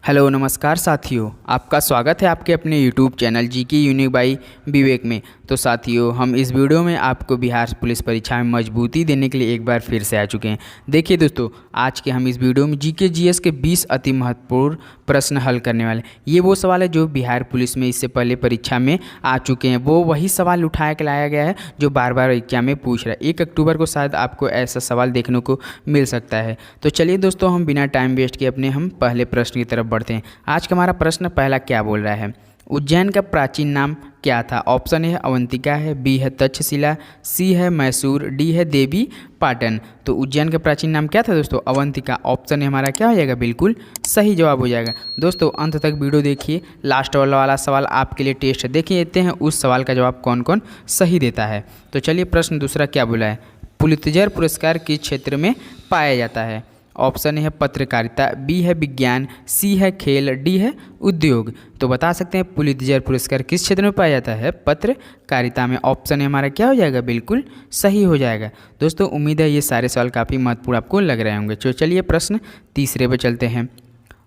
Hello नमस्कार साथियों, आपका स्वागत है आपके अपने YouTube channel GK unique by Vivek में। तो साथियों, हम इस वीडियो में आपको बिहार पुलिस परीक्षा में मजबूती देने के लिए एक बार फिर से आ चुके हैं। देखिए दोस्तों, आज के हम इस वीडियो में जीके जीएस के 20 अति महत्वपूर्ण प्रश्न हल करने वाले। ये वो सवाल है जो बिहार पुलिस में इससे पहले परीक्षा में आ चुके हैं। वो वही सवाल उठाया के लाया गया है जो बार बार एग्जाम में पूछ रहा है। 1 अक्टूबर को शायद आपको ऐसा सवाल देखने को मिल सकता है। तो चलिए दोस्तों, हम बिना टाइम वेस्ट किए अपने हम पहले प्रश्न की तरफ बढ़ते हैं। आज का हमारा प्रश्न पहला क्या बोल रहा है? उज्जैन का प्राचीन नाम क्या था? ऑप्शन ए है अवंतिका है, बी है तक्षशिला, सी है मैसूर, डी है देवी पाटन। तो उज्जैन का प्राचीन नाम क्या था दोस्तों? अवंतिका। ऑप्शन ए हमारा क्या हो जाएगा? बिल्कुल सही जवाब हो जाएगा। दोस्तों अंत तक वीडियो देखिए, लास्ट वाला सवाल आपके लिए टेस्ट है। देखिए देते हैं उस सवाल का जवाब कौन कौन सही देता है। तो चलिए प्रश्न दूसरा क्या बोला है? पुलित्जर पुरस्कार किस क्षेत्र में पाया जाता है? ऑप्शन है पत्रकारिता, बी है विज्ञान, सी है खेल, डी है उद्योग। तो बता सकते हैं पुलित्जर पुरस्कार किस क्षेत्र में पाया जाता है? पत्रकारिता में। ऑप्शन है हमारा क्या हो जाएगा? बिल्कुल सही हो जाएगा। दोस्तों उम्मीद है ये सारे सवाल काफ़ी महत्वपूर्ण आपको लग रहे होंगे। तो चलिए प्रश्न तीसरे पे चलते हैं।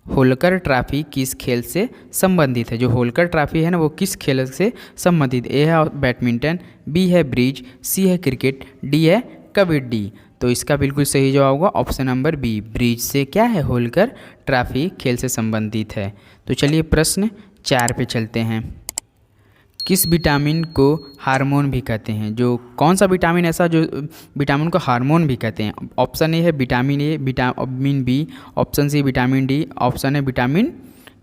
होलकर ट्रॉफी किस खेल से संबंधित है? जो होलकर ट्रॉफी है ना, वो किस खेल से संबंधित? ए है बैडमिंटन, बी है ब्रिज, सी है क्रिकेट, डी है कबड्डी। तो इसका बिल्कुल सही जवाब होगा ऑप्शन नंबर बी, ब्रिज से क्या है? होलकर ट्रॉफी खेल से संबंधित है। तो चलिए प्रश्न 4 पे चलते हैं। किस विटामिन को हार्मोन भी कहते हैं? जो कौन सा विटामिन ऐसा जो विटामिन को हार्मोन भी कहते हैं? ऑप्शन ए है vitamin A, vitamin B, option C vitamin D, option है विटामिन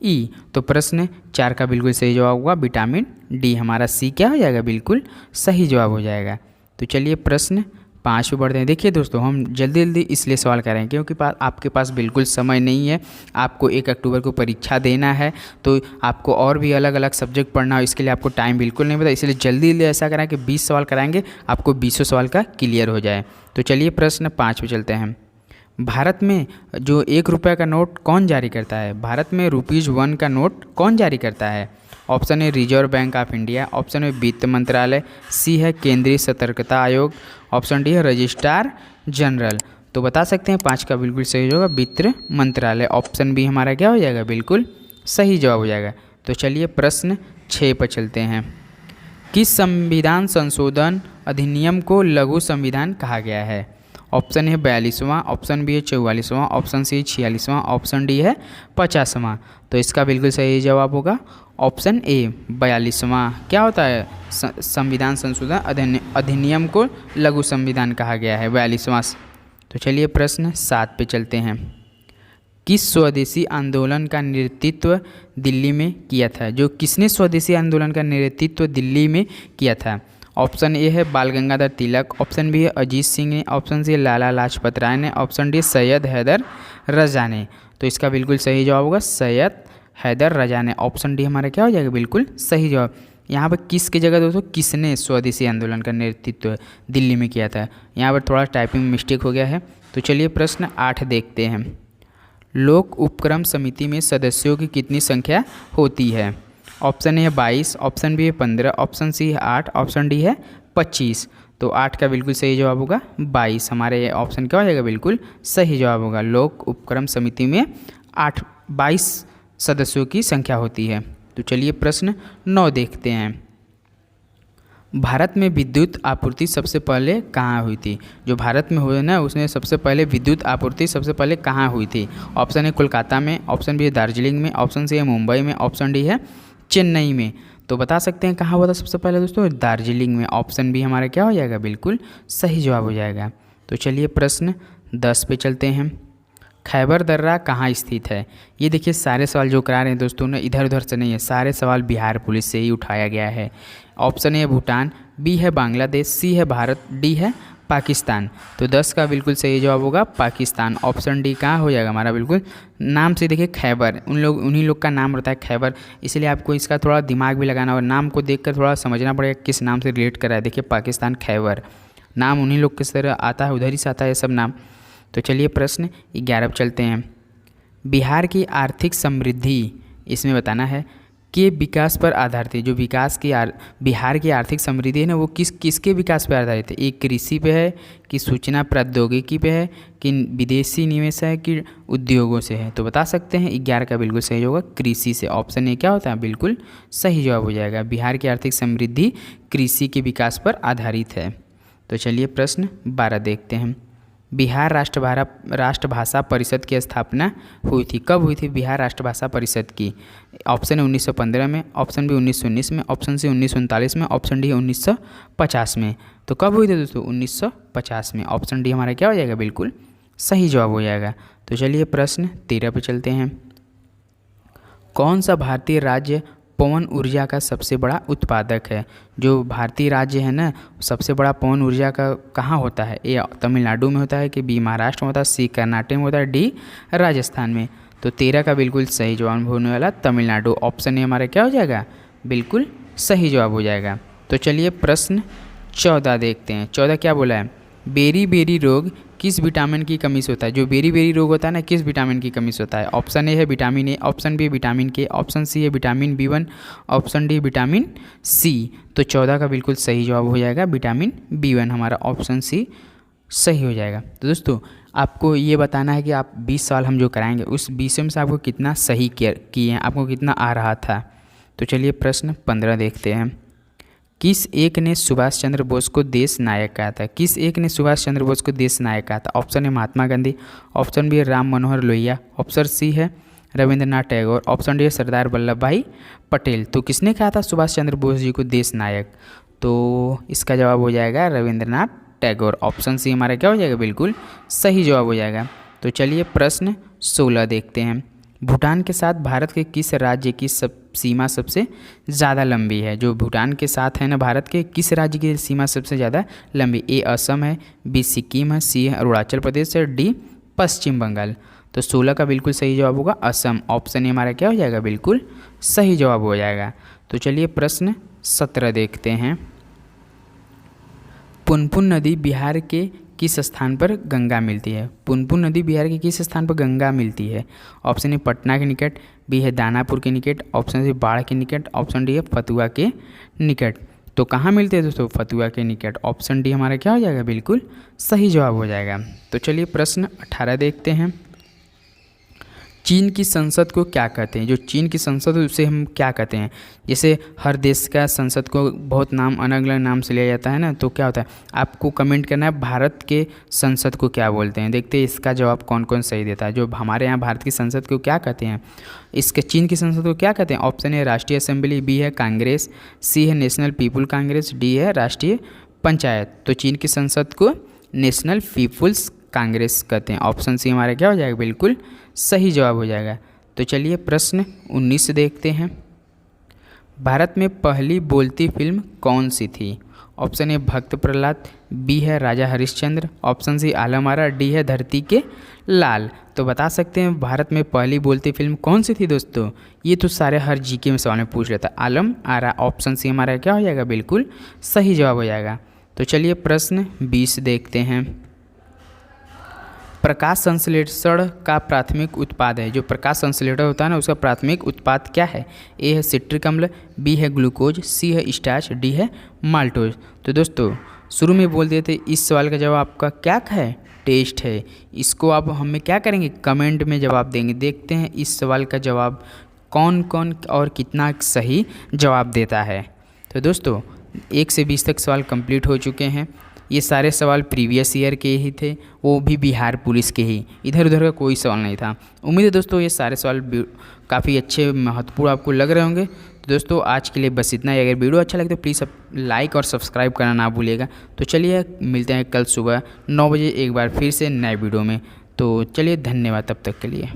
ई। तो प्रश्न 4 का बिल्कुल सही जवाब होगा विटामिन डी। हमारा सी क्या हो जाएगा? बिल्कुल सही जवाब हो जाएगा। तो चलिए प्रश्न 5 पे बढ़ते हैं। देखिए दोस्तों, हम जल्दी जल्दी इसलिए सवाल कर रहे हैं क्योंकि आपके पास बिल्कुल समय नहीं है। आपको 1 अक्टूबर को परीक्षा देना है, तो आपको और भी अलग अलग सब्जेक्ट पढ़ना हो, इसके लिए आपको टाइम बिल्कुल नहीं मिलता। इसलिए जल्दी जल्दी ऐसा करें कि 20 सवाल कराएंगे, आपको 20 सवाल का क्लियर हो जाए। तो चलिए प्रश्न 5 पे चलते हैं। भारत में जो 1 रुपये का नोट कौन जारी करता है? भारत में ₹1 का नोट कौन जारी करता है? ऑप्शन है reserve bank of India, option है वित्त मंत्रालय, सी है केंद्रीय सतर्कता आयोग, ऑप्शन डी है रजिस्ट्रार जनरल। तो बता सकते हैं 5 का बिल्कुल सही होगा वित्त मंत्रालय। ऑप्शन बी हमारा क्या हो जाएगा? बिल्कुल सही जवाब हो जाएगा। तो चलिए प्रश्न 6 पर चलते हैं। किस संविधान संशोधन अधिनियम को लघु संविधान कहा गया है? ऑप्शन है 42वां, ऑप्शन बी है 44वां, ऑप्शन सी 46वां, ऑप्शन डी है 50वां। तो इसका बिल्कुल सही जवाब होगा ऑप्शन ए 42वां। क्या होता है? संविधान संशोधन अधिनियम को लघु संविधान कहा गया है, 42वां। तो चलिए प्रश्न 7 पे चलते हैं। किस स्वदेशी आंदोलन का नेतृत्व दिल्ली में किया था? जो किसने स्वदेशी आंदोलन का नेतृत्व दिल्ली में किया था? ऑप्शन ए है बाल गंगाधर तिलक, ऑप्शन बी है अजीत सिंह ने, ऑप्शन सी है लाला लाजपत राय ने, ऑप्शन डी सैयद हैदर रजा ने। तो इसका बिल्कुल सही जवाब होगा सैयद हैदर रजा ने। ऑप्शन डी हमारा क्या हो जाएगा? बिल्कुल सही जवाब। यहाँ पर किस की जगह दोस्तों किसने स्वदेशी आंदोलन का नेतृत्व दिल्ली में किया था, यहाँ पर थोड़ा टाइपिंग मिस्टेक हो गया है। तो चलिए प्रश्न 8 देखते हैं। लोक उपक्रम समिति में सदस्यों की कितनी संख्या होती है? ऑप्शन ए है 22, ऑप्शन बी है 15, ऑप्शन सी है 8, ऑप्शन डी है 25। तो 8 का बिल्कुल सही जवाब होगा 22। हमारे ऑप्शन क्या हो जाएगा? बिल्कुल सही जवाब होगा। लोक उपक्रम समिति में 22 सदस्यों की संख्या होती है। तो चलिए प्रश्न 9 देखते हैं। भारत में विद्युत आपूर्ति सबसे पहले कहाँ हुई थी? जो भारत में हुए ना, उसने सबसे पहले विद्युत आपूर्ति सबसे पहले कहाँ हुई थी? ऑप्शन है कोलकाता में, ऑप्शन बी है दार्जिलिंग में, ऑप्शन सी है मुंबई में, ऑप्शन डी है चेन्नई में। तो बता सकते हैं कहाँ हुआ था सबसे पहले दोस्तों? दार्जिलिंग में। ऑप्शन बी हमारा क्या हो जाएगा? बिल्कुल सही जवाब हो जाएगा। तो चलिए प्रश्न 10 पे चलते हैं। खैबर दर्रा कहाँ स्थित है? ये देखिए सारे सवाल जो करा रहे हैं दोस्तों ने इधर उधर से नहीं है, सारे सवाल बिहार पुलिस से ही उठाया गया है। ऑप्शन ए है भूटान, बी है बांग्लादेश, सी है भारत, डी है पाकिस्तान। तो 10 का बिल्कुल सही जवाब होगा पाकिस्तान। ऑप्शन डी कहाँ हो जाएगा हमारा? बिल्कुल नाम से देखिए खैबर, उन्हीं लोग का नाम रहता है खैबर, इसलिए आपको इसका थोड़ा दिमाग भी लगाना और नाम को देखकर थोड़ा समझना पड़ेगा किस नाम से रिलेट कर रहा है। देखिए पाकिस्तान खैबर, नाम उन्हीं लोग किस तरह आता है, उधर ही से आता है सब नाम। तो चलिए प्रश्न 11 पर चलते हैं। बिहार की आर्थिक समृद्धि इसमें बताना है के विकास पर आधारित है। जो विकास की बिहार की आर्थिक समृद्धि है ना, वो किसके विकास पर आधारित है? एक कृषि पे है, कि सूचना प्रौद्योगिकी पे है, कि विदेशी निवेश है, कि उद्योगों से है? तो बता सकते हैं 11 का बिल्कुल सही होगा कृषि से। ऑप्शन ए क्या होता है? बिल्कुल सही जवाब हो जाएगा। बिहार की आर्थिक समृद्धि कृषि के विकास पर आधारित है। तो चलिए प्रश्न 12 देखते हैं। बिहार राष्ट्रभाषा परिषद की स्थापना हुई थी। कब हुई थी बिहार राष्ट्रभाषा परिषद की? ऑप्शन है 1915 में, ऑप्शन बी 1919 में, ऑप्शन सी 1939 में, ऑप्शन डी 1950 में। तो कब हुई थी दोस्तों? 1950 में। ऑप्शन डी हमारा क्या हो जाएगा? बिल्कुल सही जवाब हो जाएगा। तो चलिए प्रश्न 13 पे चलते हैं। कौन सा भारतीय राज्य पवन ऊर्जा का सबसे बड़ा उत्पादक है? जो भारतीय राज्य है ना, सबसे बड़ा पवन ऊर्जा का कहाँ होता है? ए तमिलनाडु में होता है, कि बी महाराष्ट्र में होता है, सी कर्नाटक में होता है, डी राजस्थान में? तो 13 का बिल्कुल सही जवाब होने वाला तमिलनाडु। ऑप्शन ए हमारा क्या हो जाएगा? बिल्कुल सही जवाब हो जाएगा। तो चलिए प्रश्न 14 देखते हैं। 14 क्या बोला है? बेरी बेरी रोग किस विटामिन की कमी से होता है? जो बेरी बेरी रोग होता है ना, किस विटामिन की कमी से होता है? ऑप्शन ए है vitamin A, option B vitamin K, option C है vitamin B1, option D vitamin C. तो 14 का बिल्कुल सही जवाब हो जाएगा विटामिन B1, हमारा ऑप्शन सी सही हो जाएगा। तो दोस्तों आपको ये बताना है कि आप 20 सवाल हम जो कराएंगे उस 20 में से आपको कितना सही किए हैं, आपको कितना आ रहा था। तो चलिए प्रश्न 15 देखते हैं। किस एक ने सुभाष चंद्र बोस को देश नायक कहा था? किस एक ने सुभाष चंद्र बोस को देश नायक कहा था? ऑप्शन है महात्मा गांधी, ऑप्शन बी है राम मनोहर लोहिया, ऑप्शन सी है रविंद्रनाथ टैगोर, ऑप्शन डी है सरदार वल्लभ भाई पटेल। तो किसने कहा था सुभाष चंद्र बोस जी को देश नायक? तो इसका जवाब हो जाएगा रविंद्रनाथ टैगोर। ऑप्शन सी हमारा क्या हो जाएगा? बिल्कुल सही जवाब हो जाएगा। तो चलिए प्रश्न 16 देखते हैं। भूटान के साथ भारत के किस राज्य की सीमा सबसे ज़्यादा लंबी है? जो भूटान के साथ है ना, भारत के किस राज्य की सीमा सबसे ज़्यादा लंबी? ए असम है, बी सिक्किम है, सी है अरुणाचल प्रदेश है, डी पश्चिम बंगाल। तो 16 का बिल्कुल सही जवाब होगा असम। ऑप्शन ए हमारा क्या हो जाएगा? बिल्कुल सही जवाब हो जाएगा। तो चलिए प्रश्न 17 देखते हैं। पुनपुन नदी बिहार के किस स्थान पर गंगा मिलती है? पुनपुन नदी बिहार के किस स्थान पर गंगा मिलती है? ऑप्शन ए पटना के निकट, बी है दानापुर के निकट, ऑप्शन सी बाढ़ के निकट, ऑप्शन डी है फतुहा के निकट। तो कहाँ मिलते हैं दोस्तों? फतुहा के निकट। ऑप्शन डी हमारा क्या हो जाएगा? बिल्कुल सही जवाब हो जाएगा। तो चलिए प्रश्न 18 देखते हैं। चीन की संसद को क्या कहते हैं? जो चीन की संसद है उसे हम क्या कहते हैं? जैसे हर देश का संसद को बहुत नाम अलग अलग नाम से लिया जाता है ना, तो क्या होता है आपको कमेंट करना है भारत के संसद को क्या बोलते हैं। देखते हैं इसका जवाब कौन कौन सही देता है। जो हमारे यहाँ भारत की संसद को क्या कहते हैं, इसके चीन की संसद को क्या कहते हैं? ऑप्शन ए राष्ट्रीय असेंबली, बी है कांग्रेस, सी है नेशनल पीपुल कांग्रेस, डी है राष्ट्रीय पंचायत। तो चीन की संसद को नेशनल पीपुल्स कांग्रेस कहते हैं। ऑप्शन सी हमारा क्या हो जाएगा? बिल्कुल सही जवाब हो जाएगा। तो चलिए प्रश्न 19 देखते हैं। भारत में पहली बोलती फिल्म कौन सी थी? ऑप्शन ए भक्त प्रहलाद, बी है राजा Harishchandra, option C Alam Ara, D है धरती के लाल। तो बता सकते हैं भारत में पहली बोलती फिल्म कौन सी थी दोस्तों? ये तो सारे हर जीके में सवाल में पूछ रहा था। आलम आरा। ऑप्शन सी हमारा क्या हो जाएगा? बिल्कुल सही जवाब हो जाएगा। तो चलिए प्रश्न 20 देखते हैं। प्रकाश संश्लेषण का प्राथमिक उत्पाद है। जो प्रकाश संश्लेषण होता है ना, उसका प्राथमिक उत्पाद क्या है? ए है सिट्रिक अम्ल, बी है ग्लूकोज, सी है स्टार्च, डी है माल्टोज। तो दोस्तों शुरू में बोल दिए थे इस सवाल का जवाब आपका क्या है? टेस्ट है। इसको अब हमें क्या करेंगे? कमेंट में जवाब देंगे। देखते हैं इस सवाल का जवाब कौन कौन और कितना सही जवाब देता है। तो दोस्तों 1 से 20 तक सवाल कंप्लीट हो चुके हैं। ये सारे सवाल प्रीवियस ईयर के ही थे, वो भी बिहार पुलिस के ही, इधर उधर का कोई सवाल नहीं था। उम्मीद है दोस्तों ये सारे सवाल काफ़ी अच्छे महत्वपूर्ण आपको लग रहे होंगे। तो दोस्तों आज के लिए बस इतना ही। अगर वीडियो अच्छा लगे तो प्लीज़ लाइक और सब्सक्राइब करना ना भूलिएगा। तो चलिए मिलते हैं कल सुबह 9 बजे एक बार फिर से नए वीडियो में। तो चलिए धन्यवाद तब तक के लिए।